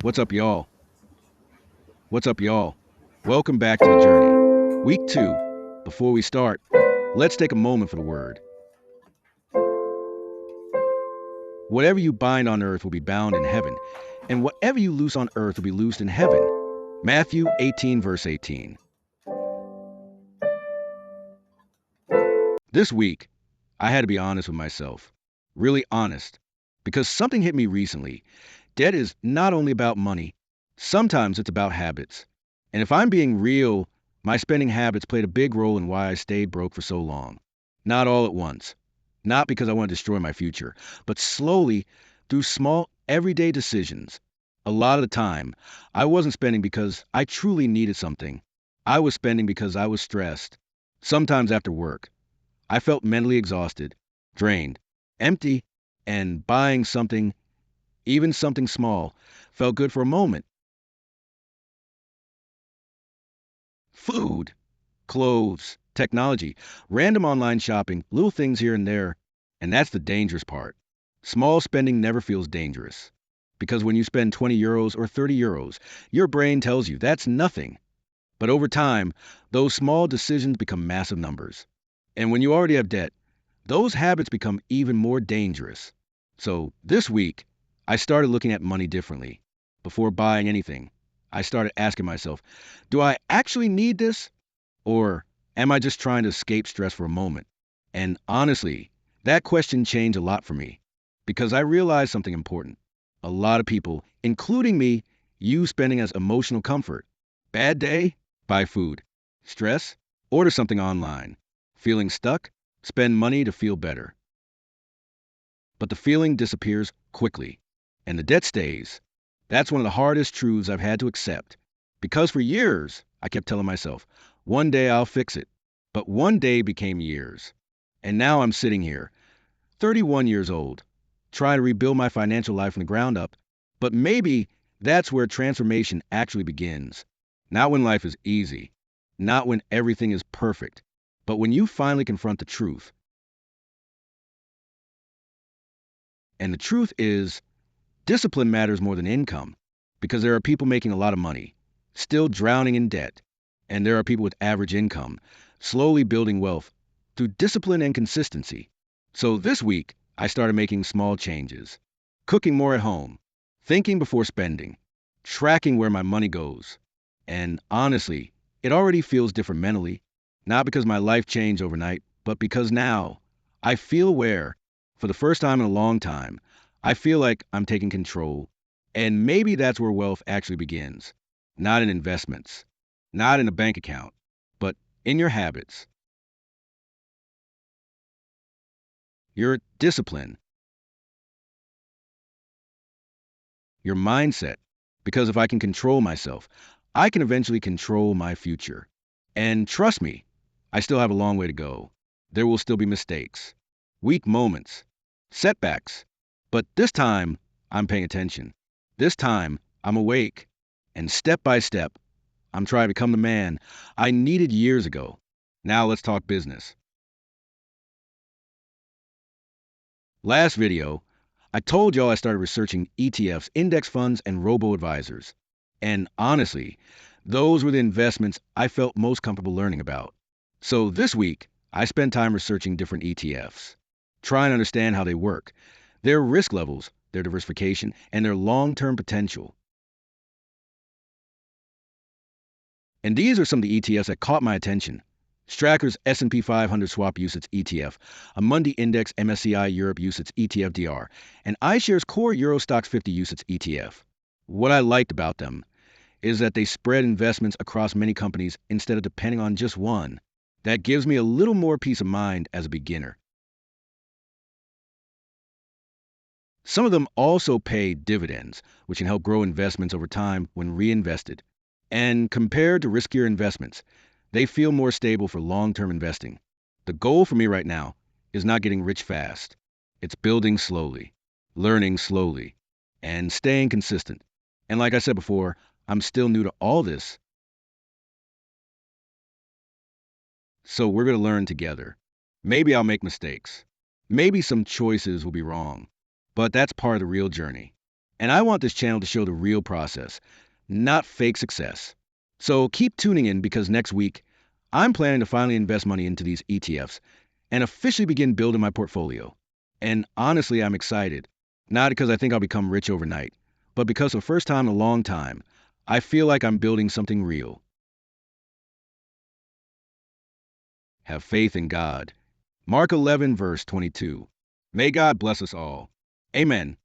What's up, y'all? What's up, y'all? Welcome back to the journey. Week 2. Before we start, let's take a moment for the word. Whatever you bind on earth will be bound in heaven, and whatever you loose on earth will be loosed in heaven. Matthew 18, verse 18. This week, I had to be honest with myself. Really honest. Because something hit me recently. Debt is not only about money, sometimes it's about habits. And if I'm being real, my spending habits played a big role in why I stayed broke for so long. Not all at once. Not because I want to destroy my future, but slowly through small, everyday decisions. A lot of the time, I wasn't spending because I truly needed something. I was spending because I was stressed. Sometimes after work, I felt mentally exhausted, drained, empty, and buying something, even something small, felt good for a moment. Food, clothes, technology, random online shopping, little things here and there. And that's the dangerous part. Small spending never feels dangerous. Because when you spend 20 euros or 30 euros, your brain tells you that's nothing. But over time, those small decisions become massive numbers. And when you already have debt, those habits become even more dangerous. So this week, I started looking at money differently. Before buying anything, I started asking myself, do I actually need this? Or am I just trying to escape stress for a moment? And honestly, that question changed a lot for me because I realized something important. A lot of people, including me, use spending as emotional comfort. Bad day? Buy food. Stress? Order something online. Feeling stuck? Spend money to feel better. But the feeling disappears quickly, and the debt stays. That's one of the hardest truths I've had to accept. Because for years, I kept telling myself, one day I'll fix it. But one day became years. And now I'm sitting here, 31 years old, trying to rebuild my financial life from the ground up. But maybe that's where transformation actually begins. Not when life is easy, not when everything is perfect, but when you finally confront the truth. And the truth is, discipline matters more than income because there are people making a lot of money, still drowning in debt, and there are people with average income, slowly building wealth through discipline and consistency. So this week, I started making small changes, cooking more at home, thinking before spending, tracking where my money goes. And honestly, it already feels different mentally, not because my life changed overnight, but because now I feel aware, for the first time in a long time, I feel like I'm taking control. And maybe that's where wealth actually begins. Not in investments, not in a bank account, but in your habits, your discipline, your mindset. Because if I can control myself, I can eventually control my future. And trust me, I still have a long way to go. There will still be mistakes, weak moments, setbacks. But this time, I'm paying attention. This time, I'm awake. And step by step, I'm trying to become the man I needed years ago. Now let's talk business. Last video, I told y'all I started researching ETFs, index funds, and robo-advisors. And honestly, those were the investments I felt most comfortable learning about. So this week, I spent time researching different ETFs, trying to understand how they work, their risk levels, their diversification, and their long-term potential. And these are some of the ETFs that caught my attention. Xtrackers S&P 500 Swap UCITS ETF, Amundi Index MSCI Europe UCITS ETF DR, and iShares Core Euro STOXX 50 UCITS ETF. What I liked about them is that they spread investments across many companies instead of depending on just one. That gives me a little more peace of mind as a beginner. Some of them also pay dividends, which can help grow investments over time when reinvested. And compared to riskier investments, they feel more stable for long-term investing. The goal for me right now is not getting rich fast. It's building slowly, learning slowly, and staying consistent. And like I said before, I'm still new to all this, so we're going to learn together. Maybe I'll make mistakes. Maybe some choices will be wrong. But that's part of the real journey. And I want this channel to show the real process, not fake success. So keep tuning in because next week, I'm planning to finally invest money into these ETFs and officially begin building my portfolio. And honestly, I'm excited. Not because I think I'll become rich overnight, but because for the first time in a long time, I feel like I'm building something real. Have faith in God. Mark 11, verse 22. May God bless us all. Amen.